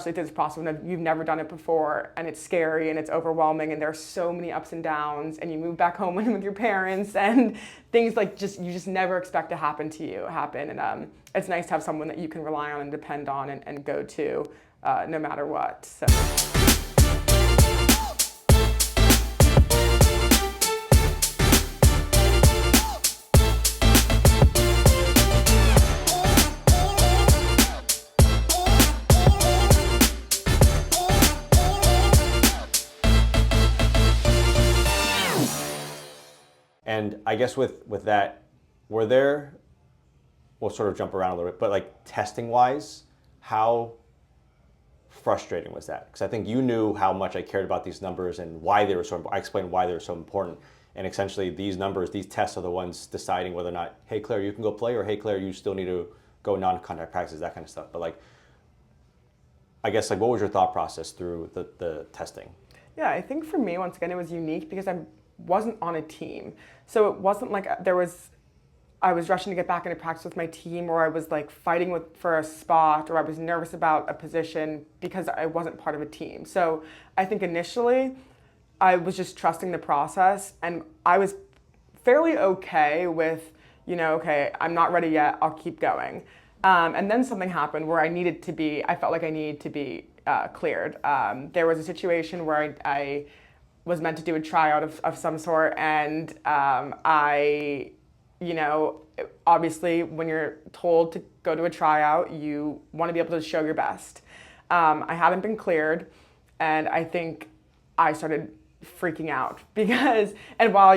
through this process when you've never done it before, and it's scary and it's overwhelming, and there's so many ups and downs, and you move back home with your parents, and things like you just never expect to happen to you happen. And it's nice to have someone that you can rely on and depend on and go to no matter what. So. And I guess with that, were there, we'll sort of jump around a little bit, but like testing wise, how frustrating was that? Because I think you knew how much I cared about these numbers and why they were so important. I explained why they were so important. And essentially these numbers, these tests are the ones deciding whether or not, hey Claire, you can go play, or hey Claire, you still need to go non-contact practices, that kind of stuff. But like, I guess like what was your thought process through the testing? Yeah, I think for me, once again, it was unique because I wasn't on a team. So it wasn't like I was rushing to get back into practice with my team, or I was like fighting for a spot, or I was nervous about a position because I wasn't part of a team. So I think initially I was just trusting the process, and I was fairly okay with, okay, I'm not ready yet, I'll keep going. And then something happened where I felt like I needed to be cleared. There was a situation where I was meant to do a tryout of some sort, and obviously when you're told to go to a tryout, you want to be able to show your best. I hadn't been cleared, and I think I started freaking out because, and while,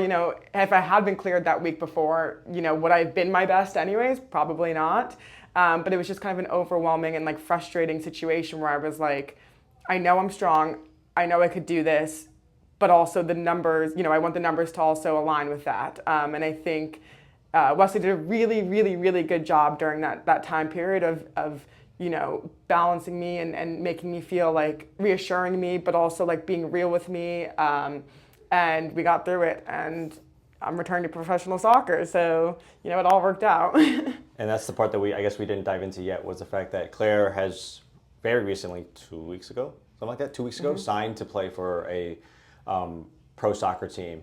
if I had been cleared that week before, would I have been my best anyways? Probably not. But it was just kind of an overwhelming and like frustrating situation where I was like, I know I'm strong, I know I could do this, but also the numbers, I want the numbers to also align with that. And I think Wesley did a really, really, really good job during that time period of balancing me and making me feel like reassuring me, but also like being real with me. And we got through it, and I'm returning to professional soccer. So, it all worked out. And that's the part that I guess we didn't dive into yet, was the fact that Claire has very recently, 2 weeks ago, something like that, 2 weeks ago, signed to play for a pro soccer team.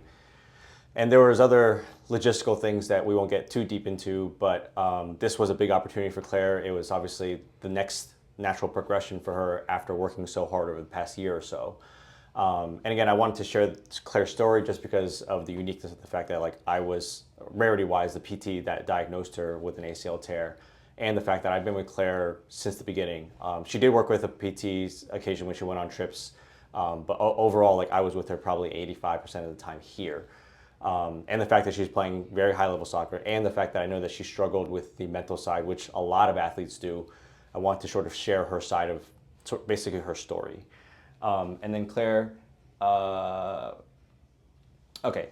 And there was other logistical things that we won't get too deep into, but this was a big opportunity for Claire. It was obviously the next natural progression for her after working so hard over the past year or so. And again, I wanted to share Claire's story just because of the uniqueness of the fact that I was, rarity-wise, the PT that diagnosed her with an ACL tear, and the fact that I've been with Claire since the beginning. She did work with a PT occasion when she went on trips, but overall, I was with her probably 85% of the time here. And the fact that she's playing very high-level soccer, and the fact that I know that she struggled with the mental side, which a lot of athletes do. I want to sort of share her side of basically her story. And then Claire, okay,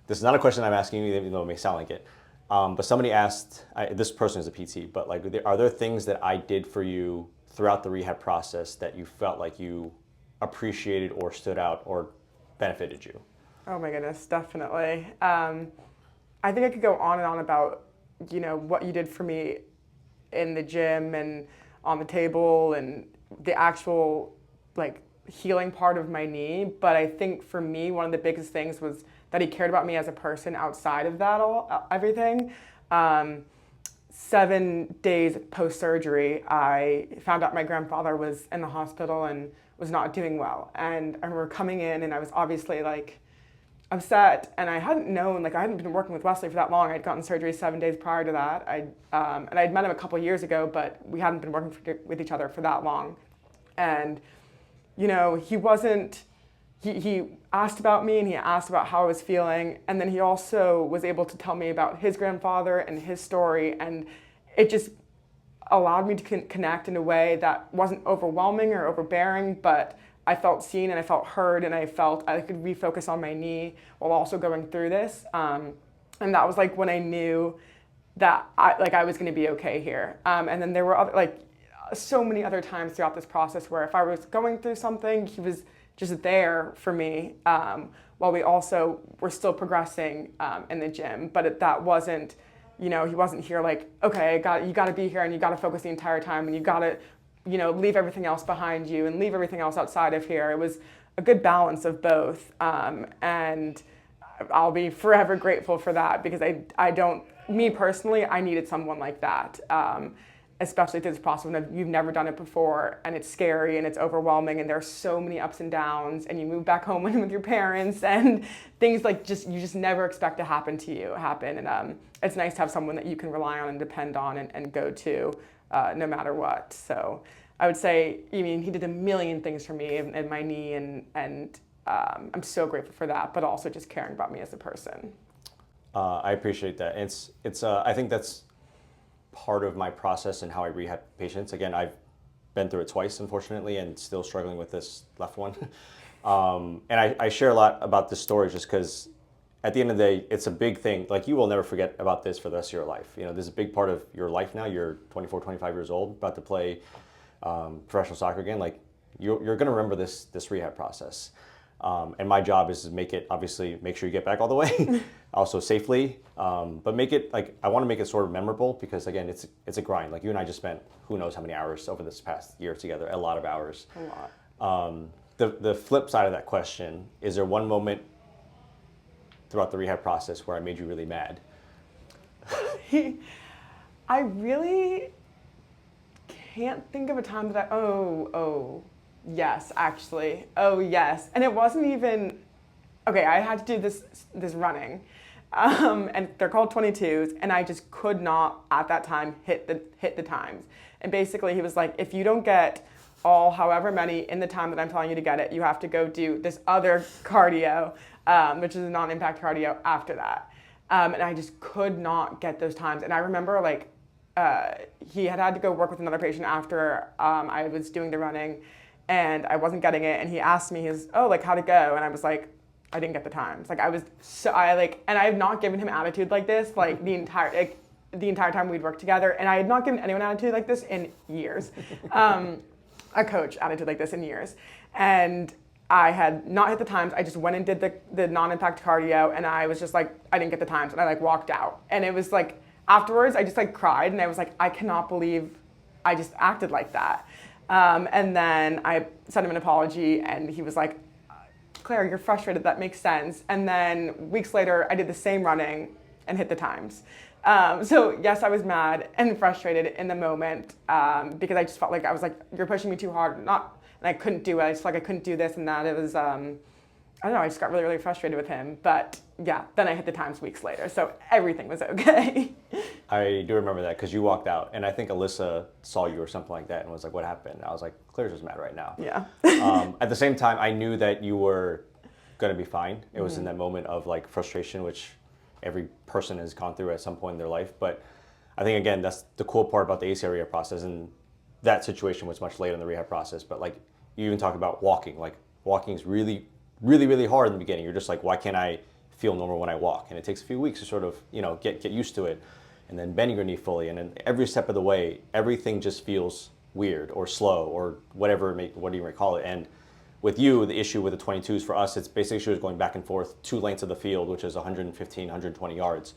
this is not a question I'm asking you, even though it may sound like it. But somebody asked, this person is a PT, but are there things that I did for you throughout the rehab process that you felt like you appreciated or stood out or benefited you? Oh my goodness, definitely. I think I could go on and on about, what you did for me in the gym and on the table and the actual healing part of my knee. But I think for me, one of the biggest things was that he cared about me as a person outside of that everything. 7 days post-surgery, I found out my grandfather was in the hospital and was not doing well. And I remember coming in, and I was obviously upset, and I hadn't known, I hadn't been working with Wesley for that long. I'd gotten surgery 7 days prior to that. And I'd met him a couple years ago, but we hadn't been working with each other for that long. And, he wasn't, he asked about me, and he asked about how I was feeling. And then he also was able to tell me about his grandfather and his story. And it just allowed me to connect in a way that wasn't overwhelming or overbearing, but I felt seen and I felt heard, and I felt I could refocus on my knee while also going through this. And that was when I knew that I was going to be okay here. And then there were other, so many other times throughout this process where if I was going through something, he was just there for me, while we also were still progressing in the gym. But that wasn't, he wasn't here okay, you got to be here and you got to focus the entire time and you got to leave everything else behind you and leave everything else outside of here. It was a good balance of both. And I'll be forever grateful for that, because me personally, I needed someone like that. Especially through this process when you've never done it before, and it's scary and it's overwhelming, and there's so many ups and downs, and you move back home with your parents, and things like you just never expect to happen. And it's nice to have someone that you can rely on and depend on and go to no matter what. So I would say, he did a million things for me and my knee, and I'm so grateful for that, but also just caring about me as a person. I appreciate that. I think that's part of my process and how I rehab patients. Again, I've been through it twice, unfortunately, and still struggling with this left one. And I share a lot about this story just because at the end of the day, it's a big thing. Like, you will never forget about this for the rest of your life. This is a big part of your life now. You're 24, 25 years old, about to play professional soccer again. Like, you're going to remember this rehab process. And my job is to make sure you get back all the way, also safely, but I want to make it sort of memorable, because again, it's a grind. Like, you and I just spent who knows how many hours over this past year together, a lot of hours. A lot. The flip side of that question, is there one moment throughout the rehab process where I made you really mad? I really can't think of a time that yes, actually. Oh, yes. And it wasn't even, okay, I had to do this running, and they're called 22s, and I just could not, at that time, hit the times. And basically, he was like, if you don't get however many in the time that I'm telling you to get it, you have to go do this other cardio, which is a non-impact cardio after that. And I just could not get those times. And I remember, he had to go work with another patient after I was doing the running, and I wasn't getting it, and he asked me, how'd it go? And I was like, I didn't get the times. And I have not given him attitude like this, the entire time we'd worked together, and I had not given anyone attitude like this in years. A coach attitude like this in years. And I had not hit the times. I just went and did the non-impact cardio, and I was just like, I didn't get the times, and I walked out. And it was afterwards, I just cried, and I was like, I cannot believe I just acted like that. And then I sent him an apology, and he was like, Claire, you're frustrated, that makes sense. And then weeks later, I did the same running and hit the times. So yes, I was mad and frustrated in the moment, because I just felt like you're pushing me too hard, and I couldn't do it. I just felt like I couldn't do this and that. It was, I don't know, I just got really, really frustrated with him. But yeah, then I hit the times weeks later, so everything was okay. I do remember that, because you walked out, and I think Alyssa saw you or something like that and was like, what happened? And I was like, Claire's just mad right now. Yeah. At the same time, I knew that you were going to be fine. It was in that moment of frustration, which every person has gone through at some point in their life. But I think, again, that's the cool part about the ACL rehab process, and that situation was much later in the rehab process. But you even talk about walking. Walking is really, really, really hard in the beginning. You're just like, why can't I feel normal when I walk? And it takes a few weeks to sort of, get used to it. And then bending your knee fully, and then every step of the way, everything just feels weird or slow or whatever you might call it. And with you, the issue with the 22s for us, it's basically she was going back and forth 2 lengths of the field, which is 115, 120 yards.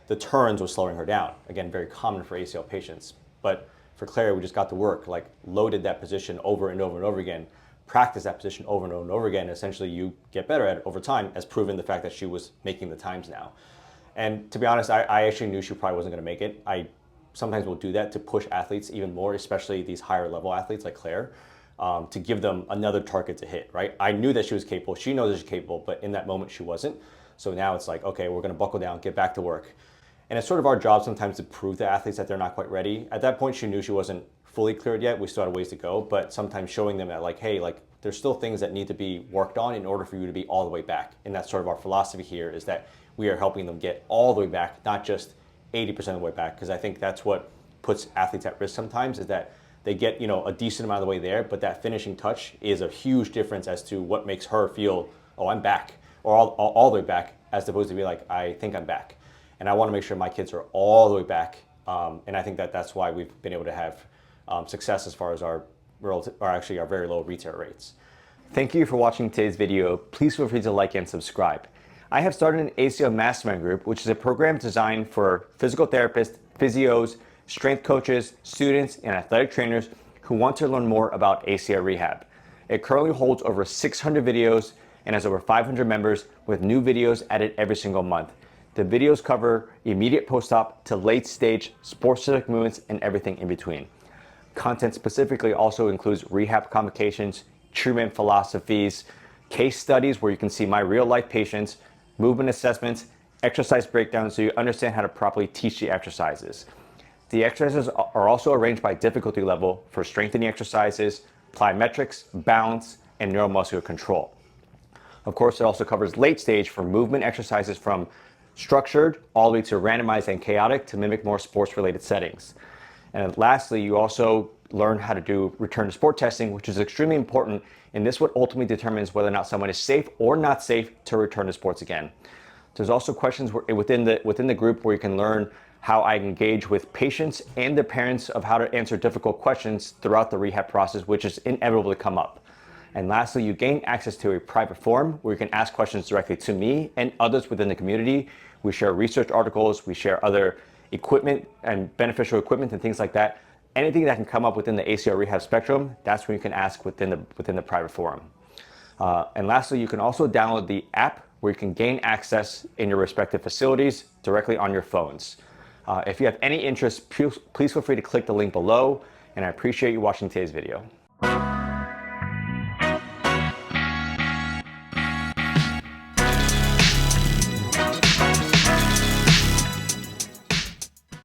The turns was slowing her down. Again, very common for ACL patients. But for Claire, we just got to work, loaded that position over and over and over again, practice that position over and over and over again. Essentially, you get better at it over time, as proven the fact that she was making the times now. And to be honest, I actually knew she probably wasn't going to make it. I sometimes will do that to push athletes even more, especially these higher level athletes like Claire, to give them another target to hit, right? I knew that she was capable. She knows that she's capable, but in that moment she wasn't. So now it's okay, we're going to buckle down, get back to work. And it's sort of our job sometimes to prove to athletes that they're not quite ready. At that point, she knew she wasn't fully cleared yet. We still had a ways to go, but sometimes showing them that hey, there's still things that need to be worked on in order for you to be all the way back. And that's sort of our philosophy here, is that we are helping them get all the way back, not just 80% of the way back, because I think that's what puts athletes at risk sometimes, is that they get a decent amount of the way there, but that finishing touch is a huge difference as to what makes her feel, oh, I'm back, or all the way back, as opposed to be I think I'm back. And I want to make sure my kids are all the way back, and I think that's why we've been able to have success as far as our very low retail rates. Thank you for watching today's video. Please feel free to like and subscribe. I have started an ACL Mastermind group, which is a program designed for physical therapists, physios, strength coaches, students, and athletic trainers who want to learn more about ACL Rehab. It currently holds over 600 videos and has over 500 members with new videos added every single month. The videos cover immediate post-op to late-stage sports-specific movements and everything in between. Content specifically also includes rehab complications, treatment philosophies, case studies where you can see my real-life patients, movement assessments, exercise breakdowns so you understand how to properly teach the exercises. The exercises are also arranged by difficulty level for strengthening exercises, plyometrics, balance, and neuromuscular control. Of course, it also covers late stage for movement exercises from structured all the way to randomized and chaotic to mimic more sports-related settings. And lastly, you also learn how to do return to sport testing, which is extremely important, and this what ultimately determines whether or not someone is safe or not safe to return to sports again. There's also questions within the group where you can learn how I engage with patients and their parents of how to answer difficult questions throughout the rehab process, which is inevitable to come up. And lastly, you gain access to a private forum where you can ask questions directly to me and others within the community. We share research articles, we share other equipment and beneficial equipment and things like that. Anything that can come up within the ACL Rehab spectrum, that's when you can ask within the private forum. And lastly, you can also download the app where you can gain access in your respective facilities directly on your phones. If you have any interest, please feel free to click the link below, and I appreciate you watching today's video.